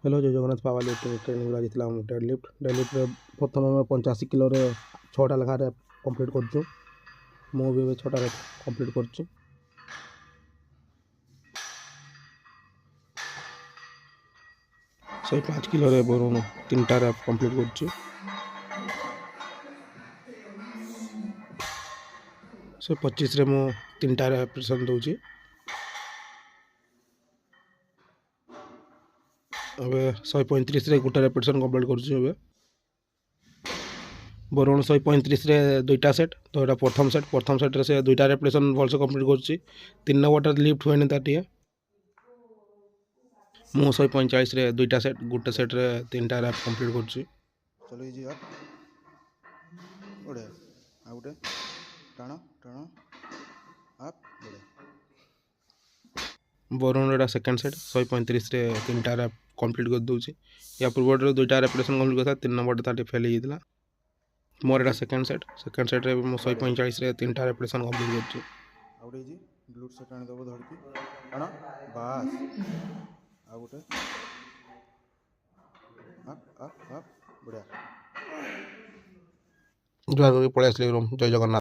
Hello जय Jagannath power lift training ଲାଗିଥିଲା ମୁଁ ଡେଡଲିଫ୍ଟରେ ପ୍ରଥମେ ଆମେ 85 କିଲୋରେ 6ଟା ଲେଖାରେ କମ୍ପ୍ଲିଟ୍ କରୁଛୁ। ମୁଁ ବି ଏବେ 6ଟାରେ କମ୍ପ୍ଲିଟ୍ କରୁଛି। ସେ 5 କିଲୋରେ ବରୁଣ 3ଟାରେ କମ୍ପ୍ଲିଟ୍ କରୁଛି। ସେ 25ରେ ମୁଁ 3ଟାରେ ପ୍ରେସନ୍ ଦେଉଛି। ଏବେ 135ରେ ଗୋଟେ ରେପିଟେସନ୍ କମ୍ପ୍ଲିଟ୍ କରୁଛି। ଏବେ ବରୁଣ 135ରେ 2ଟା ସେଟ୍, ତ ଏଇଟା ପ୍ରଥମ ସେଟ୍ରେ ସେ 2ଟା ରେପିଟେସନ୍ ଭଲସେ କମ୍ପ୍ଲିଟ୍ କରୁଛି। 3 ନମ୍ବରଟା ଲିଫ୍ଟ ହୁଏନି ତାର ଟିକେ। ମୁଁ 145ରେ 2ଟା ସେଟ୍, ଗୋଟେ ସେଟ୍ରେ 3ଟା ର୍ୟାପ୍ କମ୍ପ୍ଲିଟ୍ କରୁଛି। चलो इजी अप बढ़िया आ गोटे टाण टाण अप बढ़िया ବରୁଣ ଏଇଟା ସେକେଣ୍ଡ ସେଟ୍, 135ରେ 3ଟା ର୍ୟାପ୍ କମ୍ପ୍ଲିଟ୍ କରିଦେଉଛି। ୟା ପୂର୍ବରୁ 2ଟା ରେପିଟେସନ୍ କମ୍ପ୍ଲିଟ୍ କରିଥିଲା, 3 ନମ୍ବରଟା ତାର ଟିକେ ଫେଲ୍ ହେଇଯାଇଥିଲା। ମୋର ଏଇଟା ସେକେଣ୍ଡ ସେଟ୍ରେ ମୁଁ 145ରେ 3ଟା ରେପିଟେସନ୍ କମ୍ପ୍ଲିଟ୍ କରୁଛି। आ गोटे इजी ग्लूट सेट आनी दब धरकी टाण बास आ गोटे अप अप अप बढ़िया ଜୁହାର କରିକି ପଳେଇ ଆସିଲି ରୁମ୍। ଜୟ ଜଗନ୍ନାଥ।